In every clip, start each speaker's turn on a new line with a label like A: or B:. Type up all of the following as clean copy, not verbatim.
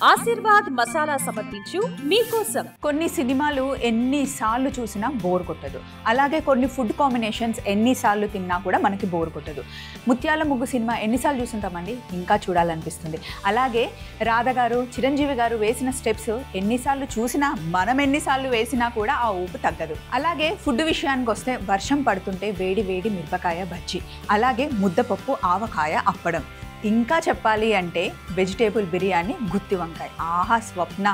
A: ఆశీర్వాద్ మసాలా సమర్పించు మీకోసం.
B: కొన్ని సినిమాలు ఎన్నిసార్లు చూసినా బోర్ కొట్టదు. అలాగే కొన్ని ఫుడ్ కాంబినేషన్స్ ఎన్నిసార్లు తిన్నా కూడా మనకి బోర్ కొట్టదు. ముత్యాల ముగ్గు సినిమా ఎన్నిసార్లు చూస్తుంటామండి, ఇంకా చూడాలనిపిస్తుంది. అలాగే రాధ గారు, చిరంజీవి గారు వేసిన స్టెప్స్ ఎన్నిసార్లు చూసినా, మనం ఎన్నిసార్లు వేసినా కూడా ఆ ఊపు తగ్గదు. అలాగే ఫుడ్ విషయానికి వస్తే వర్షం పడుతుంటే వేడి వేడి మిరపకాయ బజ్జీ, అలాగే ముద్దపప్పు ఆవకాయ అప్పడం, ఇంకా చెప్పాలి అంటే వెజిటేబుల్ బిర్యానీ గుత్తి వంకాయ. ఆహా స్వప్న,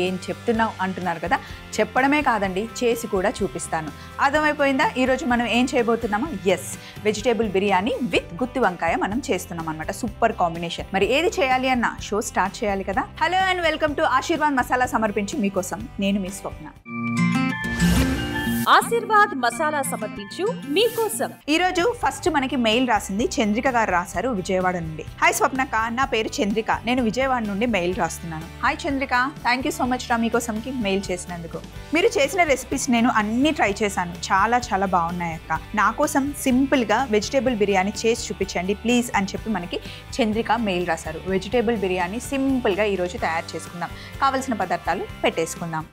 B: ఏం చెప్తున్నావు అంటున్నారు కదా, చెప్పడమే కాదండి చేసి కూడా చూపిస్తాను. అర్థమైపోయిందా ఈరోజు మనం ఏం చేయబోతున్నామో? ఎస్, వెజిటేబుల్ బిర్యానీ విత్ గుత్తి వంకాయ మనం చేస్తున్నాం అనమాట. Super combination. మరి ఏది చేయాలి అన్న షో స్టార్ట్ చేయాలి కదా. Hello and welcome to Aashirvaad masala సమర్పించి మీకోసం. నేను మీ స్వప్న.
A: ఆశీర్వాద్ మసాలా సమర్పించు మీకోసం.
B: ఈరోజు ఫస్ట్ మనకి మెయిల్ రాసింది చంద్రిక గారు రాశారు, విజయవాడ నుండి. హాయ్ స్వప్నక్క, నా పేరు చంద్రిక, నేను విజయవాడ నుండి మెయిల్ రాస్తున్నాను. Hi Chandrika, thank you so much రా మీకోసంకి మెయిల్ చేసినందుకు. మీరు చేసిన రెసిపీస్ నేను అన్ని ట్రై చేశాను, చాలా చాలా బాగున్నాయి అక్క. నా కోసం సింపుల్గా వెజిటేబుల్ బిర్యానీ చేసి చూపించండి ప్లీజ్ అని చెప్పి మనకి చంద్రిక మెయిల్ రాశారు. వెజిటేబుల్ బిర్యానీ సింపుల్గా ఈరోజు తయారు చేసుకుందాం. కావలసిన పదార్థాలు పెట్టేసుకుందాం.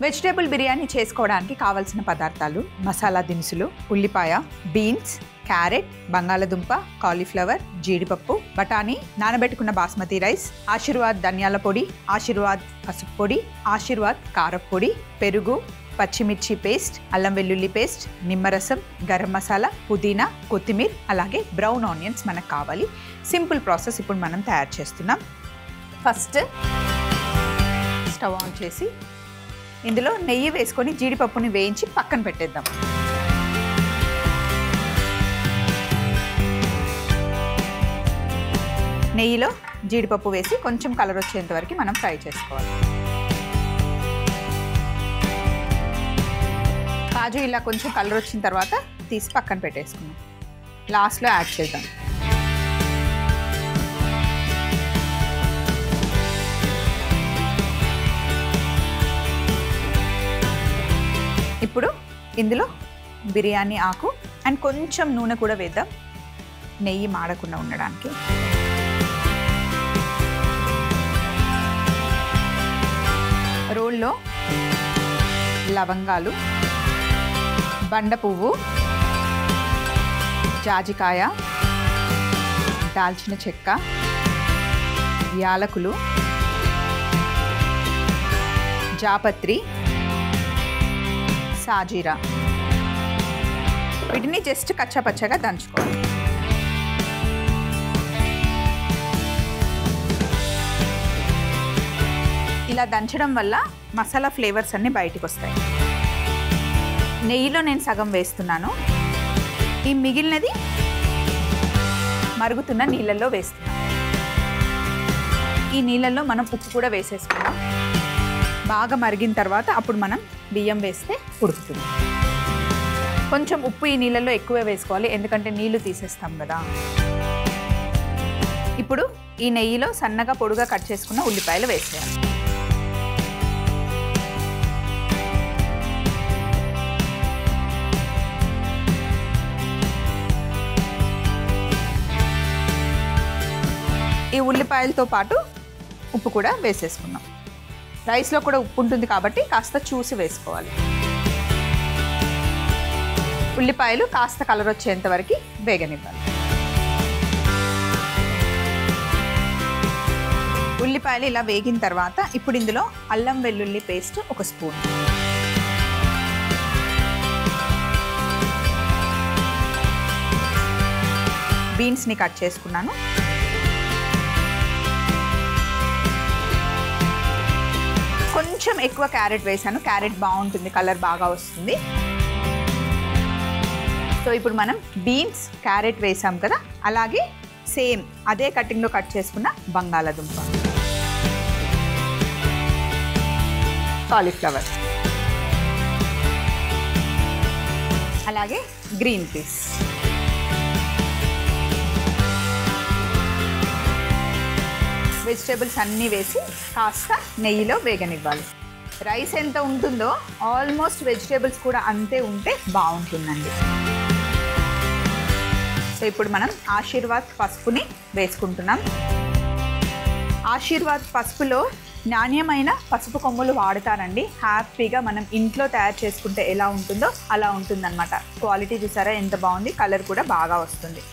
B: వెజిటేబుల్ బిర్యానీ చేసుకోవడానికి కావాల్సిన పదార్థాలు: మసాలా దినుసులు, ఉల్లిపాయ, బీన్స్, క్యారెట్, బంగాళదుంప, కాలీఫ్లవర్, జీడిపప్పు, బఠానీ, నానబెట్టుకున్న బాస్మతి రైస్, ఆశీర్వాద్ ధనియాల పొడి, ఆశీర్వాద్ పసుపు పొడి, ఆశీర్వాద్ కారప్పొడి, పెరుగు, పచ్చిమిర్చి పేస్ట్, అల్లం వెల్లుల్లి పేస్ట్, నిమ్మరసం, గరం మసాలా, పుదీనా, కొత్తిమీర, అలాగే బ్రౌన్ ఆనియన్స్ మనకు కావాలి. సింపుల్ ప్రాసెస్ ఇప్పుడు మనం తయారు చేస్తున్నాం. ఫస్ట్ స్టవ్ ఆన్ చేసి ఇందులో నెయ్యి వేసుకొని జీడిపప్పుని వేయించి పక్కన పెట్టేద్దాం. నెయ్యిలో జీడిపప్పు వేసి కొంచెం కలర్ వచ్చేంత వరకు మనం ఫ్రై చేసుకోవాలి. కాజు ఇలా కొంచెం కలర్ వచ్చిన తర్వాత తీసి పక్కన పెట్టేసుకున్నాం. లాస్ట్లో యాడ్ చేద్దాం. ఇప్పుడు ఇందులో బిర్యానీ ఆకు అండ్ కొంచెం నూనె కూడా వేద్దాం, నెయ్యి మాడకుండా ఉండడానికి. రోల్లో లవంగాలు, బండ పువ్వు, జాజికాయ, దాల్చిన చెక్క, యాలకులు, జాపత్రి, సాజీరా, వీటిని జస్ట్ కచ్చాపచ్చగా దంచుకోవాలి. ఇలా దంచడం వల్ల మసాలా ఫ్లేవర్స్ అన్నీ బయటికి వస్తాయి. నెయ్యిలో నేను సగం వేస్తున్నాను, ఈ మిగిలినది మరుగుతున్న నీళ్ళల్లో వేస్తున్నాను. ఈ నీళ్ళల్లో మనం ఉప్పు కూడా వేసేసుకున్నాం. బాగా మరిగిన తర్వాత అప్పుడు మనం బియ్యం వేస్తే ఉడుకుతుంది. కొంచెం ఉప్పు ఈ నీళ్ళల్లో ఎక్కువే వేసుకోవాలి, ఎందుకంటే నీళ్లు తీసేస్తాం కదా. ఇప్పుడు ఈ నెయ్యిలో సన్నగా పొడుగా కట్ చేసుకున్న ఉల్లిపాయలు వేసేయాలి. ఈ ఉల్లిపాయలతో పాటు ఉప్పు కూడా వేసేసుకున్నాం. రైస్లో కూడా ఉప్పు ఉంటుంది కాబట్టి కాస్త చూసి వేసుకోవాలి. ఉల్లిపాయలు కాస్త కలర్ వచ్చేంత వరకు వేగనివ్వాలి. ఉల్లిపాయలు ఇలా వేగిన తర్వాత ఇప్పుడు ఇందులో అల్లం వెల్లుల్లి పేస్ట్ 1 స్పూన్, బీన్స్ని కట్ చేసుకున్నాను, కొంచెం ఎక్కువ క్యారెట్ వేసాను, క్యారెట్ బాగుంటుంది, కలర్ బాగా వస్తుంది. సో ఇప్పుడు మనం బీన్స్, క్యారెట్ వేసాం కదా, అలాగే సేమ్ అదే కటింగ్లో కట్ చేసుకున్న బంగాళదుంప, కాలీఫ్లవర్, అలాగే గ్రీన్ పీస్, వెజిటేబుల్స్ అన్నీ వేసి కాస్త నెయ్యిలో వేగనివ్వాలి. రైస్ ఎంత ఉంటుందో ఆల్మోస్ట్ వెజిటేబుల్స్ కూడా అంతే ఉంటే బాగుంటుందండి. సో ఇప్పుడు మనం ఆశీర్వాద్ పసుపుని వేసుకుంటున్నాం. ఆశీర్వాద్ పసుపులో నాణ్యమైన పసుపు కొమ్ములు వాడతారండి. హ్యాపీగా మనం ఇంట్లో తయారు చేసుకుంటే ఎలా ఉంటుందో అలా ఉంటుందన్నమాట. క్వాలిటీ చూసారా ఎంత బాగుంది, కలర్ కూడా బాగా వస్తుంది.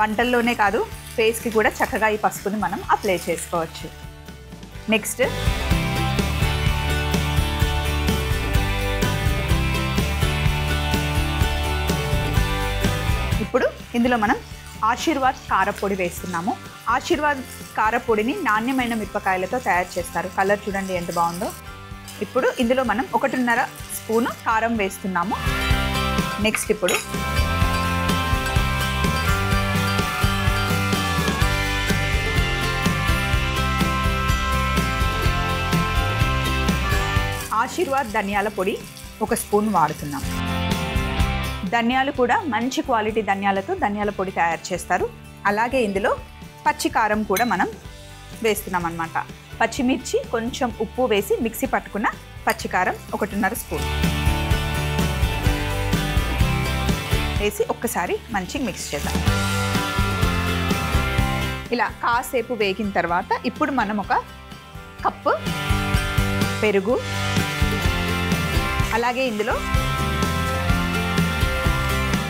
B: వంటల్లోనే కాదు ఫేస్కి కూడా చక్కగా ఈ పసుపుని మనం అప్లై చేసుకోవచ్చు. నెక్స్ట్ ఇప్పుడు ఇందులో మనం ఆశీర్వాద్ కారపొడి వేస్తున్నాము. ఆశీర్వాద్ కారపొడిని నాణ్యమైన మిరపకాయలతో తయారు చేస్తారు. కలర్ చూడండి ఎంత బాగుందో. ఇప్పుడు ఇందులో మనం 1.5 స్పూను కారం వేస్తున్నాము. నెక్స్ట్ ఇప్పుడు ఆశీర్వాద్ ధనియాల పొడి 1 స్పూన్ వాడుతున్నాం. ధనియాలు కూడా మంచి క్వాలిటీ ధనియాలతో ధనియాల పొడి తయారు చేస్తారు. అలాగే ఇందులో పచ్చి కారం కూడా మనం వేస్తున్నాం అన్నమాట. పచ్చిమిర్చి కొంచెం ఉప్పు వేసి మిక్సీ పట్టుకున్న పచ్చికారం 1.5 స్పూన్ వేసి ఒక్కసారి మంచిగా మిక్స్ చేద్దాం. ఇలా కాసేపు వేగిన తర్వాత ఇప్పుడు మనం 1 కప్పు పెరుగు, అలాగే ఇందులో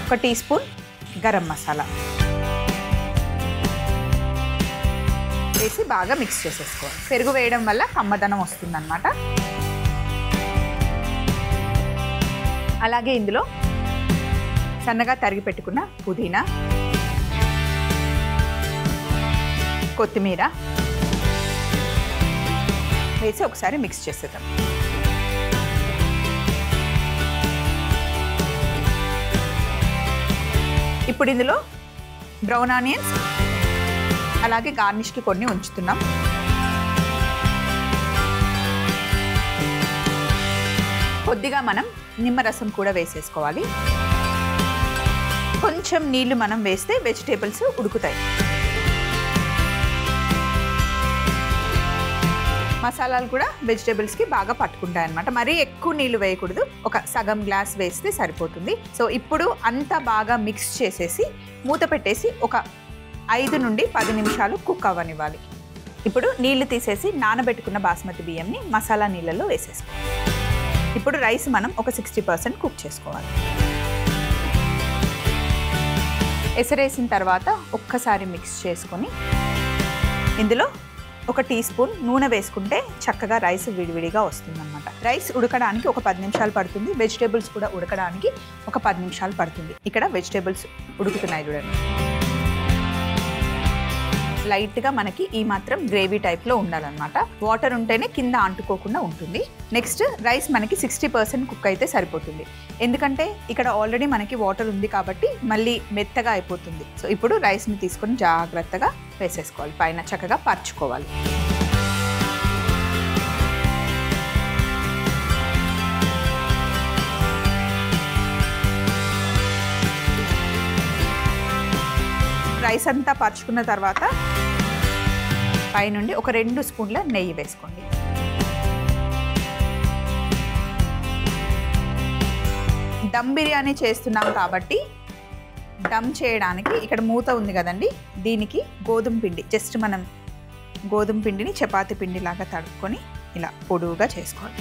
B: 1 టీ స్పూన్ గరం మసాలా వేసి బాగా మిక్స్ చేసేసుకోవాలి. పెరుగు వేయడం వల్ల కమ్మదనం వస్తుందన్నమాట. అలాగే ఇందులో సన్నగా తరిగి పెట్టుకున్న పుదీనా, కొత్తిమీర వేసి ఒకసారి మిక్స్ చేసేద్దాం. ఇప్పుడు ఇందులో బ్రౌన్ ఆనియన్స్ అలాగే గార్నిష్కి కొన్ని ఉంచుతున్నాం. కొద్దిగా మనం నిమ్మరసం కూడా వేసేసుకోవాలి. కొంచెం నీళ్లు మనం వేస్తే వెజిటేబుల్స్ ఉడుకుతాయి. మసాలాలు కూడా వెజిటేబుల్స్కి బాగా పట్టుకుంటాయి అన్నమాట. మరీ ఎక్కువ నీళ్ళు వేయకూడదు, 1 సగం గ్లాస్ వేస్తే సరిపోతుంది. సో ఇప్పుడు అంతా బాగా మిక్స్ చేసేసి మూత పెట్టేసి 5 నుండి 10 నిమిషాలు కుక్ అవ్వనివ్వాలి. ఇప్పుడు నీళ్లు తీసేసి నానబెట్టుకున్న బాస్మతి బియ్యంని మసాలా నీళ్ళలో వేసేసుకోవాలి. ఇప్పుడు రైస్ మనం 60% కుక్ చేసుకోవాలి. ఎసరేసిన తర్వాత ఒక్కసారి మిక్స్ చేసుకొని ఇందులో 1 టీ స్పూన్ నూనె వేసుకుంటే చక్కగా రైస్ విడివిడిగా వస్తుందన్నమాట. రైస్ ఉడకడానికి 10 నిమిషాలు పడుతుంది. వెజిటేబుల్స్ కూడా ఉడకడానికి 10 నిమిషాలు పడుతుంది. ఇక్కడ వెజిటేబుల్స్ ఉడుకుతున్నాయి చూడండి. లైట్గా మనకి ఈ మాత్రం గ్రేవీ టైప్లో ఉండాలన్నమాట. వాటర్ ఉంటేనే కింద అంటుకోకుండా ఉంటుంది. నెక్స్ట్ రైస్ మనకి 60% కుక్ అయితే సరిపోతుంది. ఎందుకంటే ఇక్కడ ఆల్రెడీ మనకి వాటర్ ఉంది కాబట్టి మళ్ళీ మెత్తగా అయిపోతుంది. సో ఇప్పుడు రైస్ని తీసుకొని జాగ్రత్తగా వేసేసుకోవాలి. పైన చక్కగా పరుచుకోవాలి. రైస్ అంతా పరుచుకున్న తర్వాత పైనుండి 2 స్పూన్ల నెయ్యి వేసుకోండి. దమ్ బిర్యానీ చేస్తున్నాం కాబట్టి దమ్ చేయడానికి ఇక్కడ మూత ఉంది కదండి, దీనికి గోధుమ పిండి జస్ట్ మనం గోధుమ పిండిని చపాతీ పిండి లాగా తడుపుకొని ఇలా పొడువుగా చేసుకోవాలి.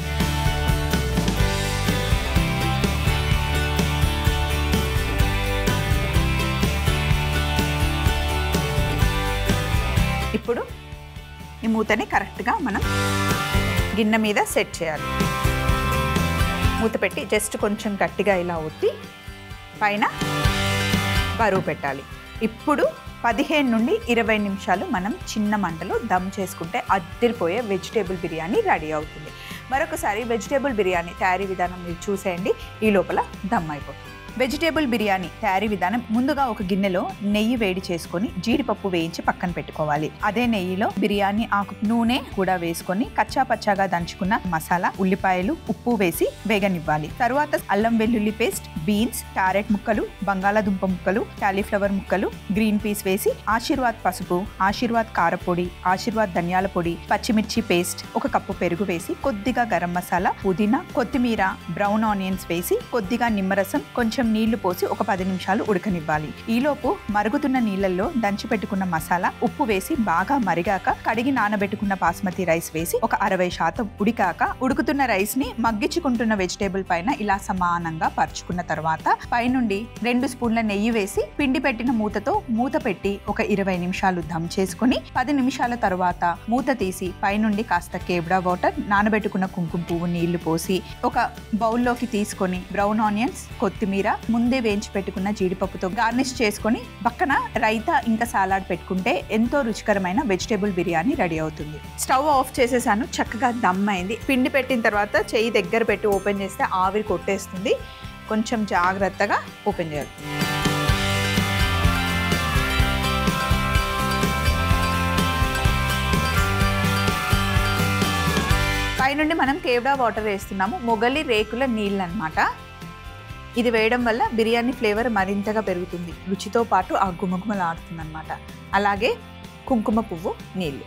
B: ఇప్పుడు ఈ మూతని కరెక్ట్గా మనం గిన్నె మీద సెట్ చేయాలి. మూత పెట్టి జస్ట్ కొంచెం గట్టిగా ఇలా ఒత్తి పైన బరువు పెట్టాలి. ఇప్పుడు 15 నుండి 20 నిమిషాలు మనం చిన్న మంటలో దమ్ చేసుకుంటే అద్దరిపోయే వెజిటేబుల్ బిర్యానీ రెడీ అవుతుంది. మరొకసారి వెజిటేబుల్ బిర్యానీ తయారీ విధానం మీరు చూసేయండి. ఈ లోపల దమ్ అయిపోతుంది. వెజిటేబుల్ బిర్యానీ తయారీ విధానం: ముందుగా ఒక గిన్నెలో నెయ్యి వేడి చేసుకొని జీడిపప్పు వేయించి పక్కన పెట్టుకోవాలి. అదే నెయ్యిలో బిర్యానీ ఆకు, నూనె కూడా వేసుకొని కచ్చా పచ్చాగా దంచుకున్న మసాలా, ఉల్లిపాయలు, ఉప్పు వేసి వేగనివ్వాలి. తరువాత అల్లం వెల్లుల్లి పేస్ట్, బీన్స్, క్యారెట్ ముక్కలు, బంగాళాదుంప ముక్కలు, కాలీఫ్లవర్ ముక్కలు, గ్రీన్ పీస్ వేసి ఆశీర్వాద్ పసుపు, ఆశీర్వాద్ కారపొడి, ఆశీర్వాద్ ధనియాల పొడి, పచ్చిమిర్చి పేస్ట్, 1 కప్పు పెరుగు వేసి కొద్దిగా గరం మసాలా, పుదీనా, కొత్తిమీర, బ్రౌన్ ఆనియన్స్ వేసి కొద్దిగా నిమ్మరసం, కొంచెం కొంచెం నీళ్లు పోసి ఒక 10 నిమిషాలు ఉడకనివ్వాలి. ఈలోపు మరుగుతున్న నీళ్ళల్లో దంచి పెట్టుకున్న మసాలా, ఉప్పు వేసి బాగా మరిగాక కడిగి నానబెట్టుకున్న బాస్మతి రైస్ వేసి ఒక 60% ఉడికాక ఉడుకుతున్న రైస్ ని మగ్గించుకుంటున్న వెజిటేబుల్ పైన ఇలా సమానంగా పరుచుకున్న తర్వాత పైనుండి 2 స్పూన్ల నెయ్యి వేసి పిండి పెట్టిన మూతతో మూత పెట్టి ఒక 20 నిమిషాలు దమ్ చేసుకుని 10 నిమిషాల తర్వాత మూత తీసి పైనుండి కాస్త కేబ్డా వాటర్, నానబెట్టుకున్న కుంకుమ పువ్వు నీళ్లు పోసి ఒక బౌల్లోకి తీసుకొని బ్రౌన్ ఆనియన్స్, కొత్తిమీర, ముందే వేయించి పెట్టుకున్న జీడిపప్పుతో గార్నిష్ చేసుకొని పక్కన రైతా ఇంకా సాలాడ్ పెట్టుకుంటే ఎంతో రుచికరమైన వెజిటేబుల్ బిర్యానీ రెడీ అవుతుంది. స్టవ్ ఆఫ్ చేసేసాను. చక్కగా దమ్ అయింది. పిండి పెట్టిన తర్వాత చెయ్యి దగ్గర పెట్టి ఓపెన్ చేస్తే ఆవిరి కొట్టేస్తుంది. కొంచెం జాగ్రత్తగా ఓపెన్ చేయాలి. పైనుండి మనం కేవ్డా వాటర్ వేస్తున్నాము. మొగలి రేకుల నీళ్ళు అన్నమాట. ఇది వేయడం వల్ల బిర్యానీ ఫ్లేవర్ మరింతగా పెరుగుతుంది. రుచితో పాటు ఆ గుమగుమలాడుతుంది అన్నమాట. అలాగే కుంకుమ పువ్వు నీళ్ళు.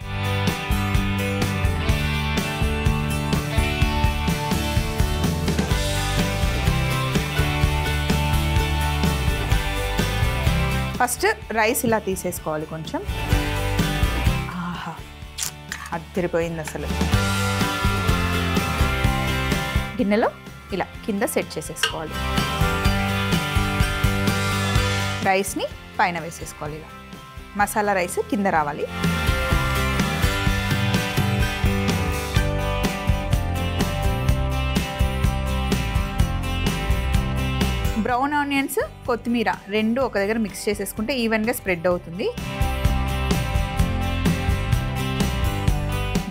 B: ఫస్ట్ రైస్ ఇలా తీసేసుకోవాలి. కొంచెం ఆహా అదిరిపోయింది అసలు. గిన్నెలో ఇలా కింద సెట్ చేసేసుకోవాలి. రైస్ని పైన వేసేసుకోవాలి. ఇలా మసాలా రైస్ కింద రావాలి. బ్రౌన్ ఆనియన్స్, కొత్తిమీర రెండు ఒక దగ్గర మిక్స్ చేసేసుకుంటే ఈవెన్గా స్ప్రెడ్ అవుతుంది.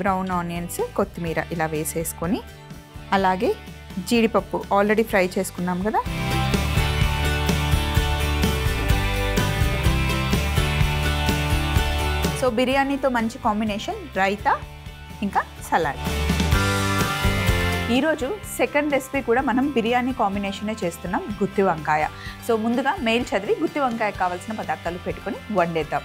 B: బ్రౌన్ ఆనియన్స్, కొత్తిమీర ఇలా వేసేసుకొని అలాగే జీడిపప్పు ఆల్రెడీ ఫ్రై చేసుకున్నాం కదా, సో బిర్యానీతో మంచి కాంబినేషన్ రైతా ఇంకా సలాడ్. ఈరోజు సెకండ్ రెసిపీ కూడా మనం బిర్యానీ కాంబినేషనే చేస్తున్నాం, గుత్తి వంకాయ. సో ముందుగా మెయిల్ చదివి గుత్తి వంకాయ కావాల్సిన పదార్థాలు పెట్టుకొని వండేద్దాం.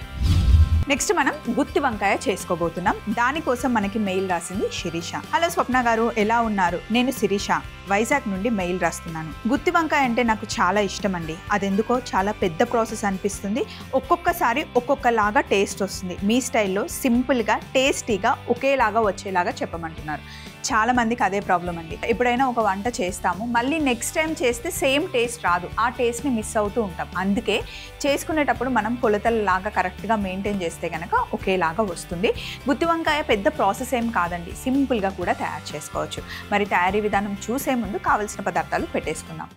B: నెక్స్ట్ మనం గుత్తి వంకాయ చేసుకోబోతున్నాం. దానికోసం మనకి మెయిల్ రాసింది శిరీష. హలో స్వప్న గారు, ఎలా ఉన్నారు? నేను శిరీష, వైజాగ్ నుండి మెయిల్ రాస్తున్నాను. గుత్తి వంకాయ అంటే నాకు చాలా ఇష్టం అండి. అదెందుకో చాలా పెద్ద ప్రాసెస్ అనిపిస్తుంది. ఒక్కొక్కసారి ఒక్కొక్కలాగా టేస్ట్ వస్తుంది. మీ స్టైల్లో సింపుల్గా టేస్టీగా ఒకేలాగా వచ్చేలాగా చెప్పమంటున్నారు. చాలా మందికి అదే ప్రాబ్లం అండి. ఎప్పుడైనా ఒక వంట చేస్తాము, మళ్ళీ నెక్స్ట్ టైం చేస్తే సేమ్ టేస్ట్ రాదు. ఆ టేస్ట్ని మిస్ అవుతూ ఉంటాం. అందుకే చేసుకునేటప్పుడు మనం కొలతలలాగా కరెక్ట్గా మెయింటైన్ చేస్తే కనుక ఒకేలాగా వస్తుంది. గుత్తి వంకాయ పెద్ద ప్రాసెస్ ఏం కాదండి, సింపుల్గా కూడా తయారు చేసుకోవచ్చు. మరి తయారీ విధానం చూసే ముందు కావలసిన పదార్థాలు పెట్టేసుకుందాం.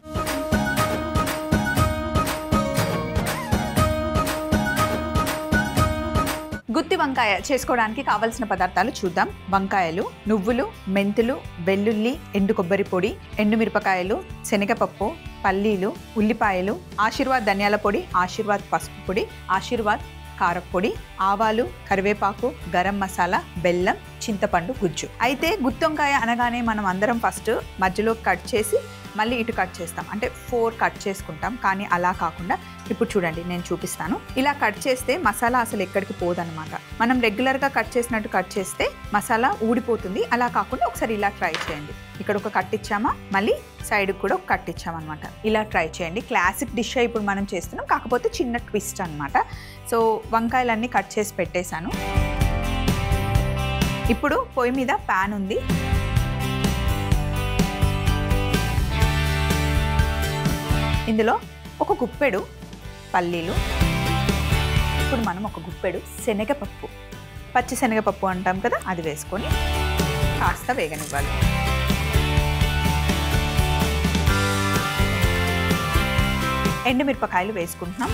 B: గుత్తి వంకాయ చేసుకోవడానికి కావలసిన పదార్థాలు చూద్దాం. వంకాయలు, నువ్వులు, మెంతులు, వెల్లుల్లి, ఎండు కొబ్బరి పొడి, ఎండుమిరపకాయలు, శనగపప్పు, పల్లీలు, ఉల్లిపాయలు, ఆశీర్వాద్ ధనియాల పొడి, ఆశీర్వాద్ పసుపు పొడి, ఆశీర్వాద్ కారపొడి, ఆవాలు, కరివేపాకు, గరం మసాలా, బెల్లం, చింతపండు గుజ్జు. అయితే గుత్తి వంకాయ అనగానే మనం అందరం ఫస్ట్ మధ్యలో కట్ చేసి మళ్ళీ ఇటు కట్ చేస్తాం, అంటే 4 కట్ చేసుకుంటాం. కానీ అలా కాకుండా ఇప్పుడు చూడండి, నేను చూపిస్తాను. ఇలా కట్ చేస్తే మసాలా అసలు ఎక్కడికి పోదన్నమాట. మనం రెగ్యులర్గా కట్ చేసినట్టు కట్ చేస్తే మసాలా ఊడిపోతుంది. అలా కాకుండా ఒకసారి ఇలా ట్రై చేయండి. ఇక్కడ ఒక కట్ ఇచ్చామా, మళ్ళీ సైడ్కి కూడా ఒక కట్ ఇచ్చామన్నమాట. ఇలా ట్రై చేయండి. క్లాసిక్ డిష్ ఇప్పుడు మనం చేస్తున్నాం, కాకపోతే చిన్న ట్విస్ట్ అనమాట. సో వంకాయలన్నీ కట్ చేసి పెట్టేశాను. ఇప్పుడు పొయ్యి మీద ప్యాన్ ఉంది. ఇందులో ఒక గుప్పెడు పల్లీలు, ఇప్పుడు మనం ఒక గుప్పెడు శనగపప్పు, పచ్చి శనగపప్పు అంటాం కదా, అది వేసుకొని కాస్త వేగనివ్వాలి. ఎండుమిరపకాయలు వేసుకుంటున్నాం.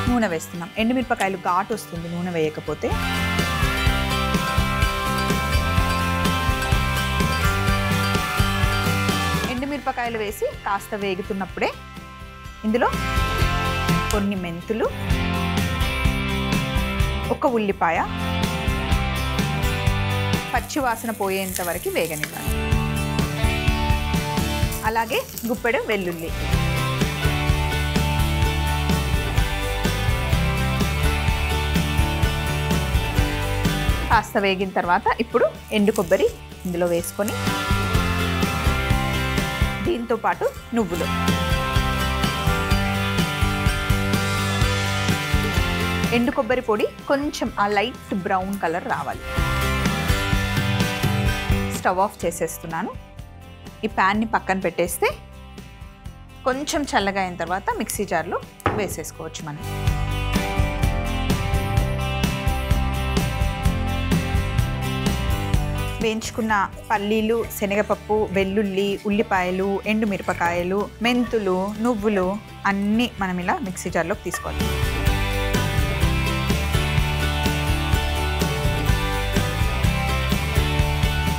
B: నూనె వేస్తున్నాం. ఎండుమిరపకాయలు ఘాటు వస్తుంది నూనె వేయకపోతే. ఎండుమిరపకాయలు వేసి కాస్త వేగుతున్నప్పుడే ఇందులో కొన్ని మెంతులు, ఒక ఉల్లిపాయ పచ్చి వాసన పోయేంత వరకు వేగనివ్వాలి. అలాగే గుప్పెడు వెల్లుల్లి, కాస్త వేగిన తర్వాత ఇప్పుడు ఎండు కొబ్బరి ఇందులో వేసుకొని దీంతో పాటు నువ్వులు, ఎండు కొబ్బరి పొడి కొంచెం ఆ లైట్ బ్రౌన్ కలర్ రావాలి. స్టవ్ ఆఫ్ చేసేస్తున్నాను. ఈ ప్యాన్ని పక్కన పెట్టేస్తే కొంచెం చల్లగా అయిన తర్వాత మిక్సీ జార్లో వేసేసుకోవచ్చు మనం. వేయించుకున్న పల్లీలు, శనగపప్పు, వెల్లుల్లి, ఉల్లిపాయలు, ఎండుమిరపకాయలు, మెంతులు, నువ్వులు అన్నీ మనం ఇలా మిక్సీ జార్లోకి తీసుకోవాలి.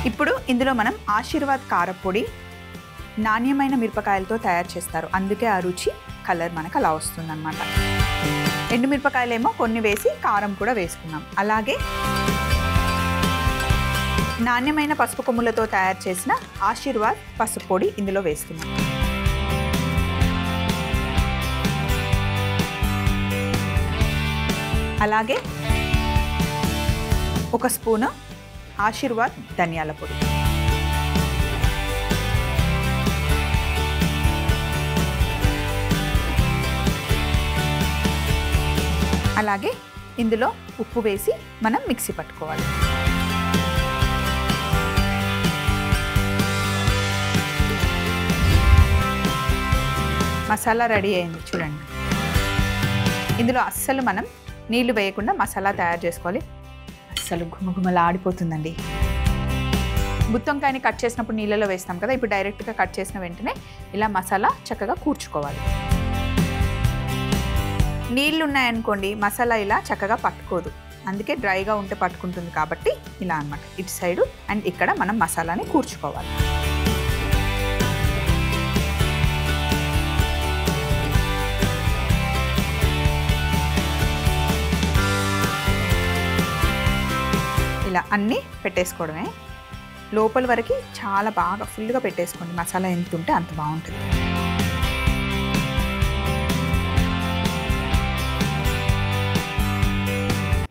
B: ఇప్పుడు ఇందులో మనం ఆశీర్వాద్ కారపొడి నాణ్యమైన మిరపకాయలతో తయారు చేస్తారు, అందుకే ఆ రుచి కలర్ మనకు అలా వస్తుందన్నమాట. ఎండుమిరపకాయలేమో కొన్ని వేసి కారం కూడా వేసుకున్నాం. అలాగే నాణ్యమైన పసుపు కొమ్ములతో తయారు చేసిన ఆశీర్వాద్ పసుపు పొడి ఇందులో వేస్తున్నాం. అలాగే 1 స్పూను ఆశీర్వాద్ ధనియాల పొడి, అలాగే ఇందులో ఉప్పు వేసి మనం మిక్సీ పట్టుకోవాలి. మసాలా రెడీ అయింది చూడండి. ఇందులో అస్సలు మనం నీళ్లు వేయకుండా మసాలా తయారు చేసుకోవాలి. అస్సలు గుమగుమలాడిపోతుందండి. గుత్తొంకాయని కట్ చేసినప్పుడు నీళ్ళలో వేస్తాం కదా, ఇప్పుడు డైరెక్ట్గా కట్ చేసిన వెంటనే ఇలా మసాలా చక్కగా కూర్చుకోవాలి. నీళ్ళు ఉన్నాయనుకోండి మసాలా ఇలా చక్కగా పట్టుకోదు, అందుకే డ్రైగా ఉంటే పట్టుకుంటుంది. కాబట్టి ఇలా అన్నమాట, ఇటు సైడు అండ్ ఇక్కడ మనం మసాలాని కూర్చుకోవాలి. ఇలా అన్నీ పెట్టేసుకోవడమే. లోపల వరకు చాలా బాగా ఫుల్గా పెట్టేసుకోండి. మసాలా ఎంత ఉంటే అంత బాగుంటుంది.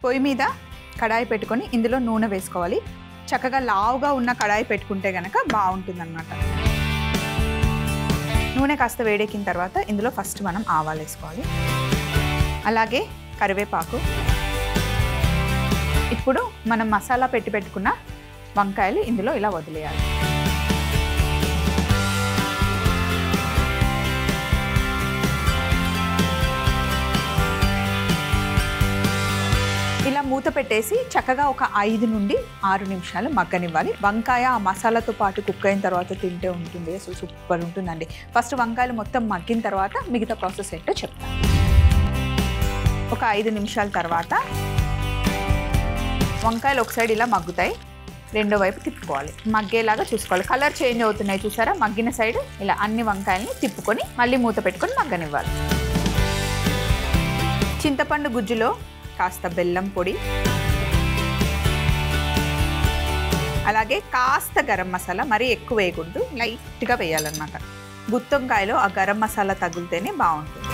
B: పొయ్యి మీద కడాయి పెట్టుకొని ఇందులో నూనె వేసుకోవాలి. చక్కగా లావుగా ఉన్న కడాయి పెట్టుకుంటే కనుక బాగుంటుందన్నమాట. నూనె కాస్త వేడెక్కిన తర్వాత ఇందులో ఫస్ట్ మనం ఆవాలు వేసుకోవాలి, అలాగే కరివేపాకు. ఇప్పుడు మనం మసాలా పెట్టుకున్న వంకాయలు ఇందులో ఇలా వదిలేయాలి. ఇలా మూత పెట్టేసి చక్కగా ఒక 5 నుండి 6 నిమిషాలు మగ్గనివ్వాలి. వంకాయ ఆ మసాలాతో పాటు కుక్ అయిన తర్వాత తింటే ఉంటుంది, అసలు సూపర్ ఉంటుందండి. ఫస్ట్ వంకాయలు మొత్తం మగ్గిన తర్వాత మిగతా ప్రాసెస్ ఏంటో చెప్తాను. ఒక 5 నిమిషాల తర్వాత వంకాయలు ఒక సైడ్ ఇలా మగ్గుతాయి, రెండో వైపు తిప్పుకోవాలి. మగ్గేలాగా చూసుకోవాలి. కలర్ చేంజ్ అవుతున్నాయి చూసారా, మగ్గిన సైడ్ ఇలా అన్ని వంకాయలని తిప్పుకొని మళ్ళీ మూత పెట్టుకొని మగ్గనివ్వాలి. చింతపండు గుజ్జులో కాస్త బెల్లం పొడి, అలాగే కాస్త గరం మసాలా, మరీ ఎక్కువ వేయకూడదు, లైట్గా వేయాలన్నమాట. గుత్తొంకాయలో ఆ గరం మసాలా తగిలితేనే బాగుంటుంది.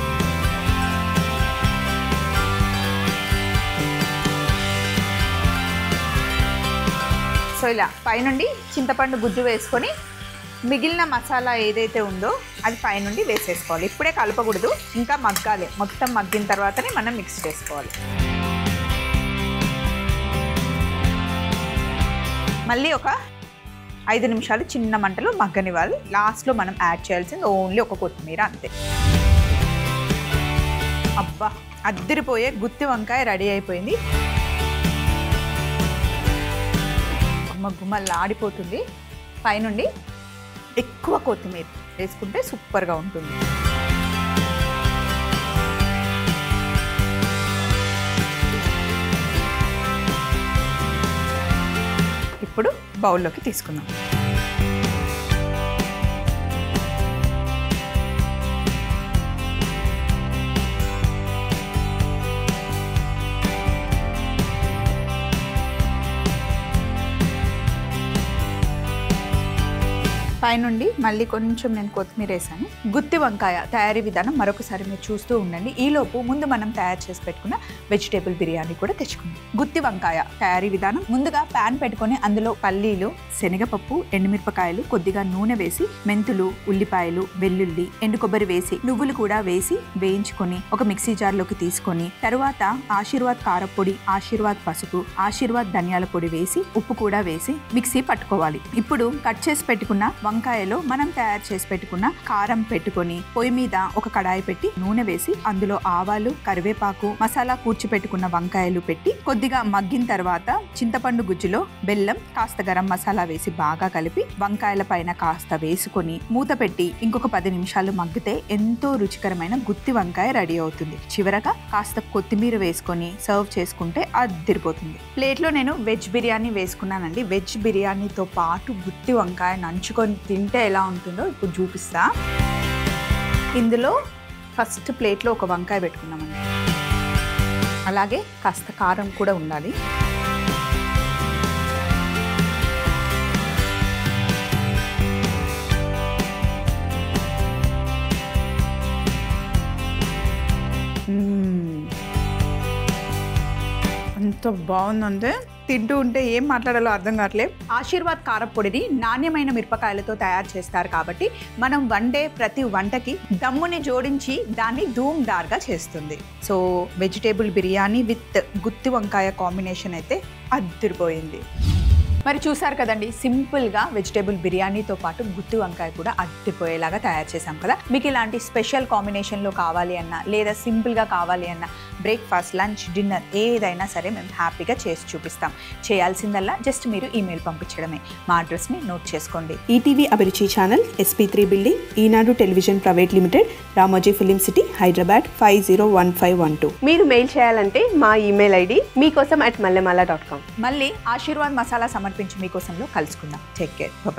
B: సో ఇలా పైనుండి చింతపండు గుజ్జు వేసుకొని మిగిలిన మసాలా ఏదైతే ఉందో అది పైనుండి వేసేసుకోవాలి. ఇప్పుడే కలపకూడదు, ఇంకా మగ్గాలి. మొత్తం మగ్గిన తర్వాతనే మనం మిక్స్ చేసుకోవాలి. మళ్ళీ ఒక 5 నిమిషాలు చిన్న మంటలో మగ్గనివ్వాలి. లాస్ట్లో మనం యాడ్ చేయాల్సింది ఓన్లీ ఒక కొత్తిమీర, అంతే. అబ్బా, అద్దరిపోయే గుత్తి వంకాయ రెడీ అయిపోయింది. గుమ్మలాడిపోతుంది. పైనుండి ఎక్కువ కొత్తిమీర వేసుకుంటే సూపర్గా ఉంటుంది. ఇప్పుడు బౌల్లోకి తీసుకుందాం. పైనుండి మళ్ళీ కొంచెం నేను కొత్తిమీర వేసాను. గుత్తి వంకాయ తయారీ విధానం మరొకసారి మీరు చూస్తూ ఉండండి. ఈలోపు ముందు మనం తయారు చేసి పెట్టుకున్న వెజిటేబుల్ బిర్యానీ కూడా తెచ్చుకుందాం. గుత్తి వంకాయ తయారీ విధానం: ముందుగా ప్యాన్ పెట్టుకొని అందులో పల్లీలు, శనగపప్పు, ఎండుమిరపకాయలు, కొద్దిగా నూనె వేసి మెంతులు, ఉల్లిపాయలు, వెల్లుల్లి, ఎండు కొబ్బరి వేసి నువ్వులు కూడా వేసి వేయించుకొని ఒక మిక్సీ జార్లోకి తీసుకొని తరువాత ఆశీర్వాద్ కారపొడి, ఆశీర్వాద్ పసుపు, ఆశీర్వాద్ ధనియాల పొడి వేసి ఉప్పు కూడా వేసి మిక్సీ పట్టుకోవాలి. ఇప్పుడు కట్ చేసి పెట్టుకున్న వంకాయలో మనం తయారు చేసి పెట్టుకున్న కారం పెట్టుకొని పొయ్యి మీద ఒక కడాయి పెట్టి నూనె వేసి అందులో ఆవాలు, కరివేపాకు, మసాలా కూర్చి పెట్టుకున్న వంకాయలు పెట్టి కొద్దిగా మగ్గిన తర్వాత చింతపండు గుజ్జులో బెల్లం, కాస్త గరం మసాలా వేసి బాగా కలిపి వంకాయల పైన కాస్త వేసుకొని మూత పెట్టి ఇంకొక 10 నిమిషాలు మగ్గితే ఎంతో రుచికరమైన గుత్తి వంకాయ రెడీ అవుతుంది. చివరగా కాస్త కొత్తిమీర వేసుకొని సర్వ్ చేసుకుంటే అదిరిపోతుంది. ప్లేట్లో నేను వెజ్ బిర్యానీ వేసుకున్నానండి. వెజ్ బిర్యానీతో పాటు గుత్తి వంకాయ నంచుకొని తింటే ఎలా ఉంటుందో ఇప్పుడు చూపిస్తా. ఇందులో ఫస్ట్ ప్లేట్లో ఒక వంకాయ పెట్టుకున్నామండి. అలాగే కాస్త కారం కూడా ఉండాలి. ఎంత బాగుందంటే తింటూ ఉంటే ఏం మాట్లాడాలో అర్థం కావట్లేదు. ఆశీర్వాద్ కారపొడిని నాణ్యమైన మిరపకాయలతో తయారు చేస్తారు కాబట్టి మనం వండే ప్రతి వంటకి దమ్ముని జోడించి దాన్ని ధూమ్దార్గా చేస్తుంది. సో వెజిటేబుల్ బిర్యానీ విత్ గుత్తి వంకాయ కాంబినేషన్ అయితే అదిరిపోయింది. మరి చూసారు కదండి, సింపుల్గా వెజిటేబుల్ బిర్యానీతో పాటు గుత్తి వంకాయ కూడా అడ్డిపోయేలాగా తయారు చేసాం కదా. మీకు ఇలాంటి స్పెషల్ కాంబినేషన్లో కావాలి అన్నా లేదా సింపుల్గా కావాలి అన్నా బ్రేక్ఫాస్ట్, లంచ్, డిన్నర్ ఏదైనా సరే మేము హ్యాపీగా చేసి చూపిస్తాం. చేయాల్సిందల్లా జస్ట్ మీరు ఈమెయిల్ పంపించడమే. మా అడ్రస్ని నోట్ చేసుకోండి.
C: ETV Abhiruchi channel, SP3 building, Eenadu television private limited, Ramoji film city, Hyderabad 501512.
D: మీరు మెయిల్ చేయాలంటే మా ఈమెయిల్ ID మీకోసం @mallemala.com.
B: మళ్ళీ ఆశీర్వాద్ మసాలా సమర్పించి మీకోసంలో కలుసుకుందాం. Take care, bye.